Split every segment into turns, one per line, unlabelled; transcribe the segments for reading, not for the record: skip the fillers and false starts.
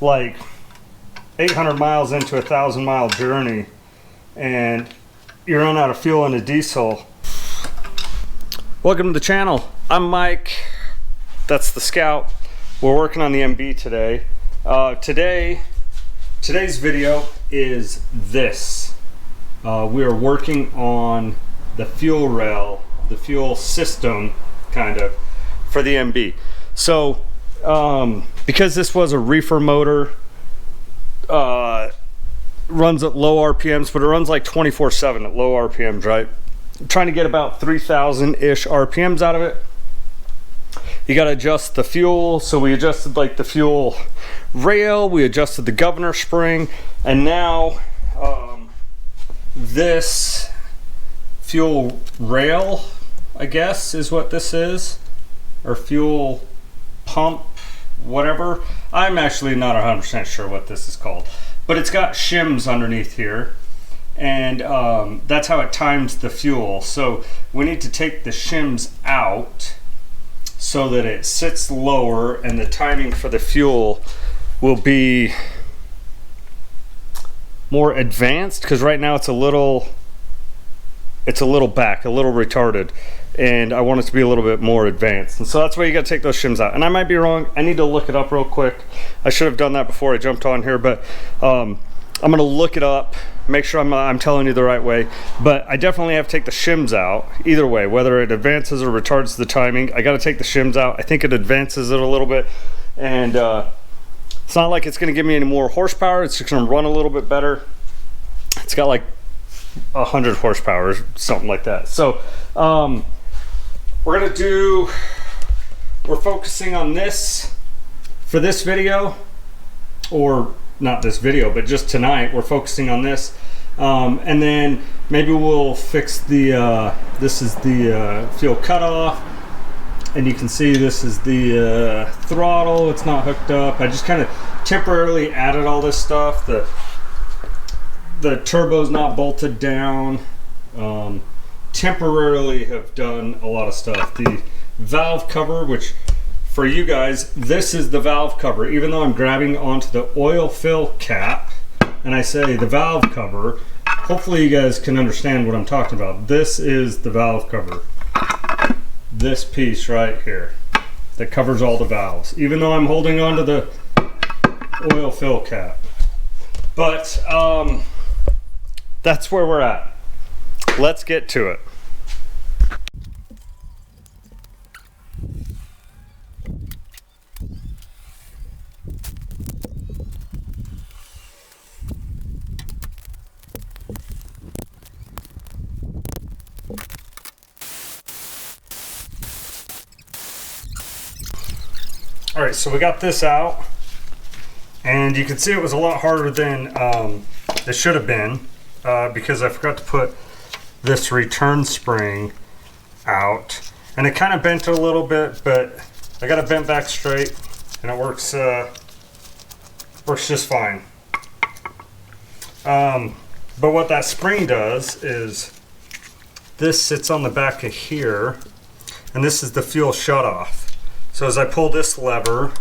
like 800 miles into a 1,000-mile journey and you run out of fuel in a diesel. Welcome to the channel. I'm Mike. That's the Scout. We're working on the MB today. Today's video is this. We are working on the fuel rail, the fuel system, kind of, for the MB. So, because this was a reefer motor, runs at low RPMs, but it runs like 24/7 at low RPMs, right? I'm trying to get about 3,000-ish RPMs out of it. You got to adjust the fuel, so we adjusted like the fuel rail, we adjusted the governor spring, and now this fuel rail, I guess is what this is, or fuel pump, whatever. I'm actually not 100% sure what this is called, but it's got shims underneath here, and that's how it times the fuel. So we need to take the shims out so that it sits lower, and the timing for the fuel will be more advanced, because right now it's a little back, a little retarded, and I want it to be a little bit more advanced. And so that's why you got to take those shims out. And I might be wrong. I need to look it up real quick. I should have done that before I jumped on here, but I'm going to look it up, make sure I'm telling you the right way. But I definitely have to take the shims out either way, whether it advances or retards the timing. I got to take the shims out. I think it advances it a little bit, and it's not like it's going to give me any more horsepower. It's just going to run a little bit better. It's got like 100 horsepower or something like that. So we're focusing on this for this video, or not this video, but just tonight we're focusing on this, and then maybe we'll fix the this is the fuel cutoff, and you can see this is the throttle. It's not hooked up. I just kind of temporarily added all this stuff. The turbo's not bolted down. Temporarily have done a lot of stuff. The valve cover, which for you guys, this is the valve cover. Even though I'm grabbing onto the oil fill cap and I say the valve cover, hopefully you guys can understand what I'm talking about. This is the valve cover. This piece right here that covers all the valves, even though I'm holding onto the oil fill cap. But that's where we're at. Let's get to it. All right, so we got this out, and you can see it was a lot harder than it should have been, because I forgot to put this return spring out, and it kind of bent a little bit, but I got it bent back straight, and it works just fine. But what that spring does is this sits on the back of here, and this is the fuel shutoff. So as I pull this lever,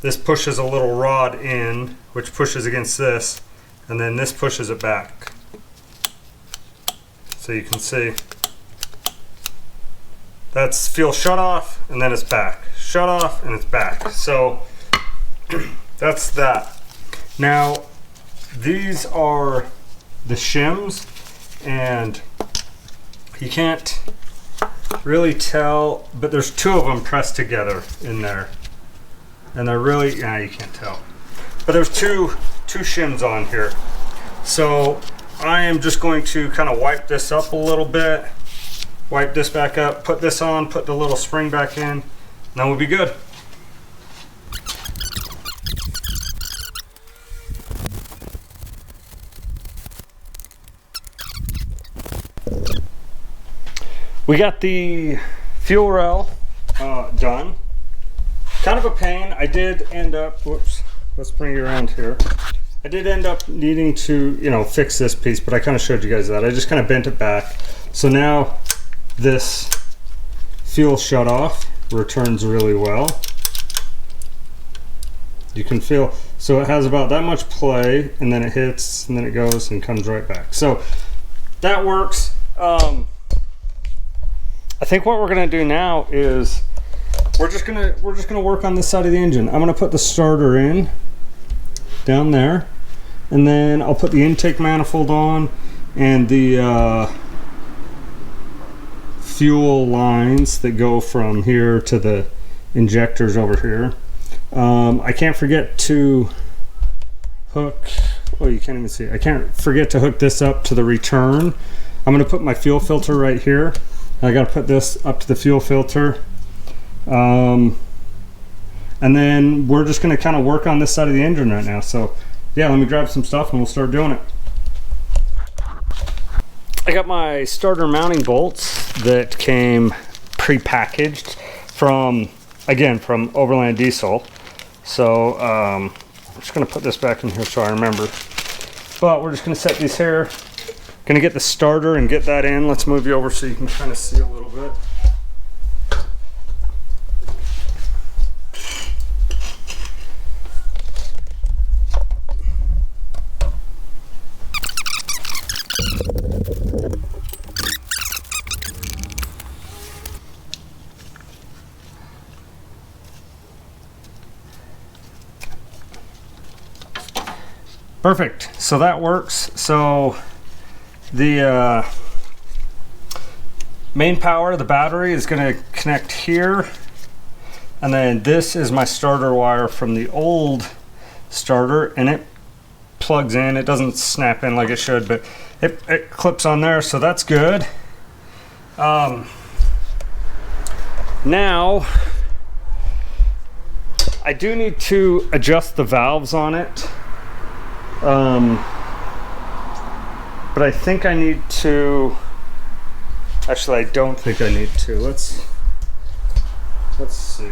this pushes a little rod in, which pushes against this, and then this pushes it back. So you can see that's fuel shut off, and then it's back. Shut off, and it's back. So that's that. Now, these are the shims, and you can't really tell, but there's two of them pressed together in there, and they're really, yeah, you can't tell, but there's two shims on here. So I am just going to kind of wipe this up a little bit, wipe this back up, put this on, put the little spring back in, and then we'll be good. We got the fuel rail done. Kind of a pain. I did end up, whoops, let's bring you around here. I did end up needing to, fix this piece, but I kind of showed you guys that. I just kind of bent it back. So now this fuel shut off returns really well. You can feel, so it has about that much play, and then it hits, and then it goes and comes right back. So that works. I think what we're gonna do now is we're just gonna work on this side of the engine. I'm gonna put the starter in down there, and then I'll put the intake manifold on and the fuel lines that go from here to the injectors over here. I can't forget to hook, oh, you can't even see it. I can't forget to hook this up to the return. I'm gonna put my fuel filter right here. I gotta put this up to the fuel filter. And then we're just gonna kind of work on this side of the engine right now. So yeah, let me grab some stuff and we'll start doing it. I got my starter mounting bolts that came pre-packaged from, again, from Overland Diesel. So I'm just gonna put this back in here so I remember. But we're just gonna set these here. Gonna get the starter and get that in. Let's move you over so you can kind of see a little bit. Perfect, so that works. So the main power, the battery, is gonna connect here. And then this is my starter wire from the old starter, and it plugs in. It doesn't snap in like it should, but it clips on there, so that's good. Now, I do need to adjust the valves on it. But I think I need to, actually I don't think I need to. Let's see.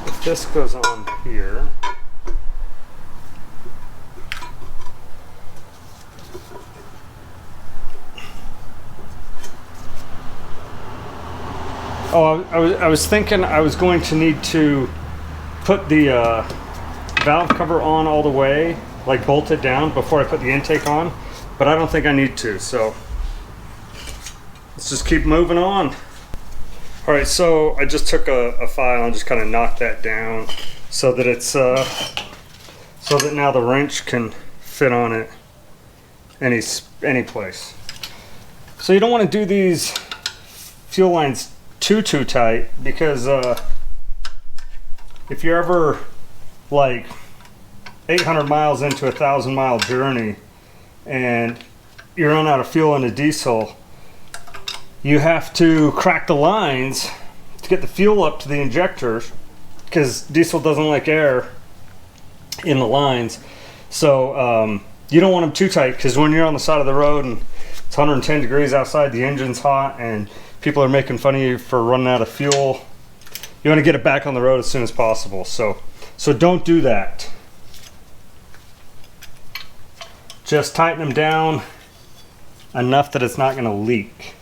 If this goes on here. Oh, I was thinking I was going to need to put the valve cover on all the way, like bolt it down before I put the intake on, but I don't think I need to, so let's just keep moving on. All right, so I just took a file and just kind of knocked that down so that it's so that now the wrench can fit on it any place. So you don't want to do these fuel lines too tight, because if you're ever like 800 miles into a 1,000-mile journey and you run out of fuel in a diesel, you have to crack the lines to get the fuel up to the injectors, because diesel doesn't like air in the lines. So you don't want them too tight, because when you're on the side of the road and it's 110 degrees outside, the engine's hot, and people are making fun of you for running out of fuel, you want to get it back on the road as soon as possible. So don't do that. Just tighten them down enough that it's not going to leak.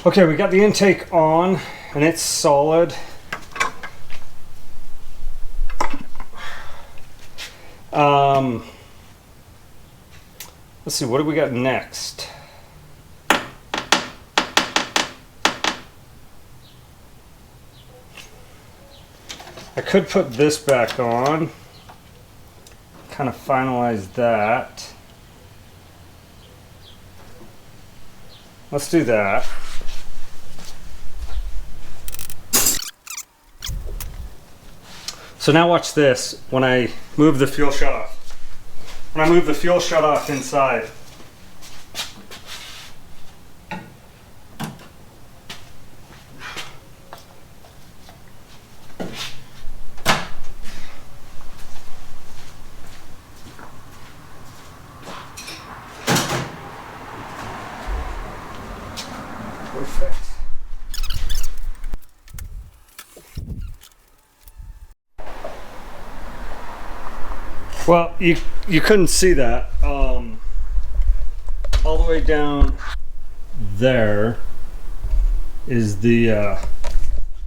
Okay, we got the intake on and it's solid. Let's see, what do we got next? I could put this back on, kind of finalize that. Let's do that. So now watch this when I move the fuel shut off. When I move the fuel shut off inside. Perfect. Well, you couldn't see that. All the the way down there is the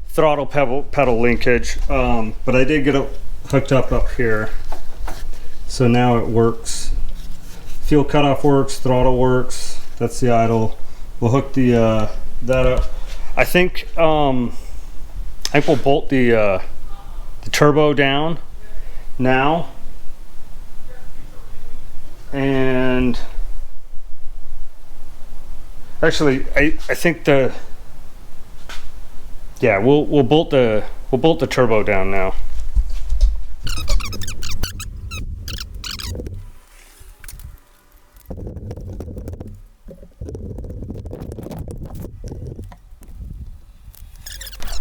throttle pedal linkage, but I did get it hooked up here, so now it works. Fuel cutoff works, throttle works. That's the idle. We'll hook the that up. I think we'll bolt the turbo down now, and actually I think we'll bolt the turbo down now.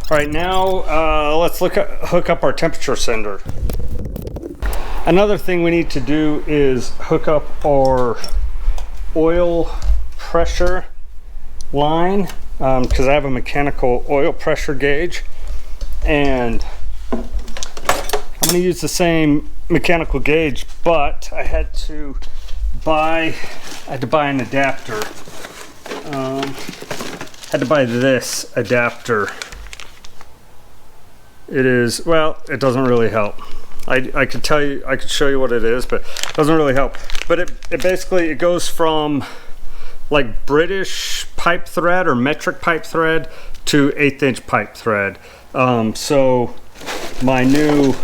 All right, now let's hook up our temperature sender. Another thing we need to do is hook up our oil pressure line, because I have a mechanical oil pressure gauge, and I'm going to use the same mechanical gauge, but I had to buy an adapter. Had to buy this adapter. It is, well, it doesn't really help. I could show you what it is, but it doesn't really help. But it basically, it goes from like British pipe thread or metric pipe thread to 1/8 inch pipe thread. So my new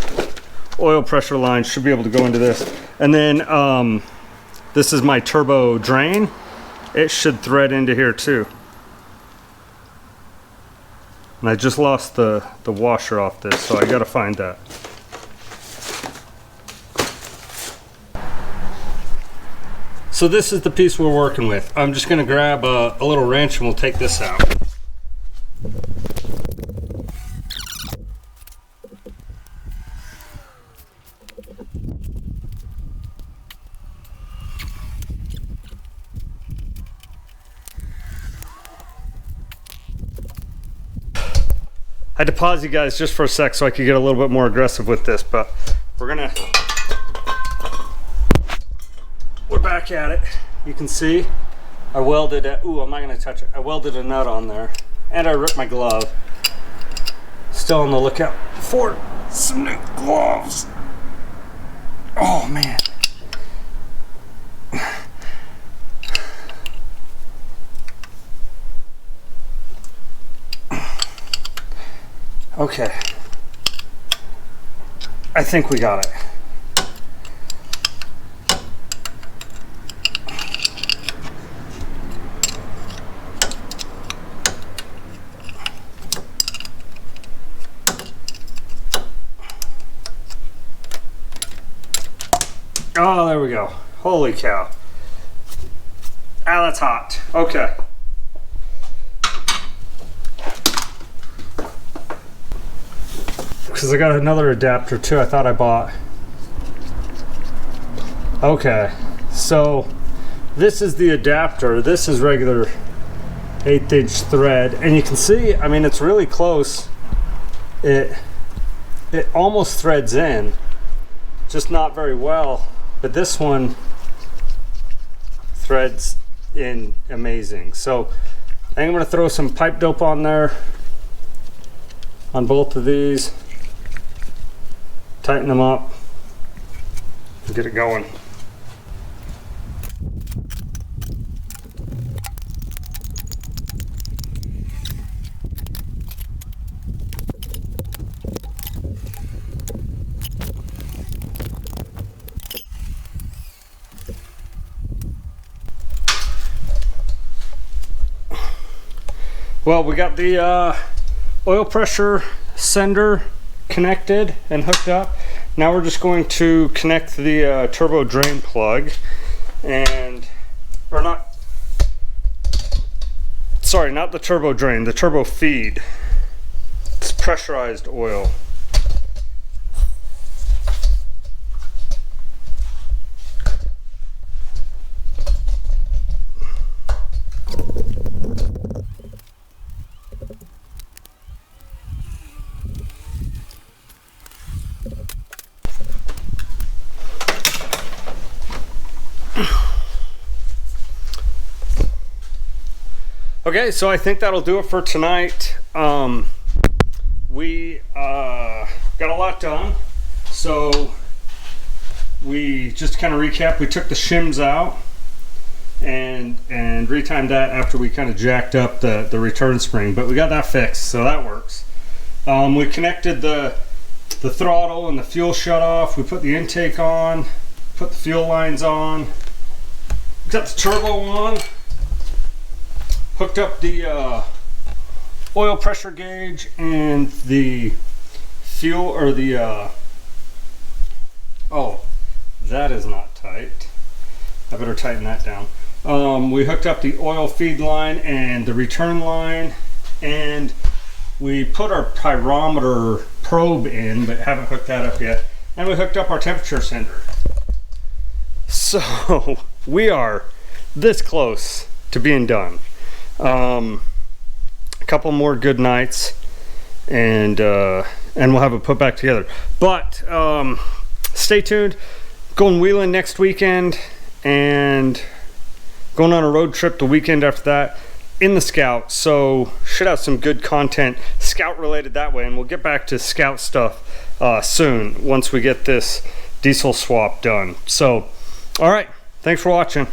oil pressure line should be able to go into this. And then this is my turbo drain. It should thread into here too. And I just lost the washer off this, so I gotta find that. So this is the piece we're working with. I'm just gonna grab a little wrench and we'll take this out. I had to pause you guys just for a sec so I could get a little bit more aggressive with this, but we're back at it. You can see I welded it. Ooh, I'm not gonna touch it. I welded a nut on there, and I ripped my glove. Still on the lookout for some new gloves. Oh man. Okay, I think we got it. Oh, there we go. Holy cow. Ah, that's hot. Okay. Because I got another adapter too, I thought I bought. Okay, so this is the adapter. This is regular 1/8 inch thread, and you can see, I mean, it's really close. It almost threads in, just not very well. But this one threads in amazing. So I think I'm gonna throw some pipe dope on there, on both of these. Tighten them up and get it going. Well, we got the oil pressure sender connected and hooked up. Now we're just going to connect the turbo drain plug, and not the turbo drain, the turbo feed. It's pressurized oil. Okay, so I think that'll do it for tonight. We got a lot done. So we just kind of recap. We took the shims out and retimed that after we kind of jacked up the return spring, but we got that fixed, so that works. We connected the throttle and the fuel shut off. We put the intake on, put the fuel lines on, got the turbo on, hooked up the oil pressure gauge and the fuel, or the oh, that is not tight. I better tighten that down. We hooked up the oil feed line and the return line, and we put our pyrometer probe in, but haven't hooked that up yet. And we hooked up our temperature sender. So we are this close to being done. A couple more good nights, and we'll have it put back together. But stay tuned. Going wheeling next weekend, and going on a road trip the weekend after that in the Scout. So should have some good content Scout related that way, and we'll get back to Scout stuff soon once we get this diesel swap done. So all right, thanks for watching.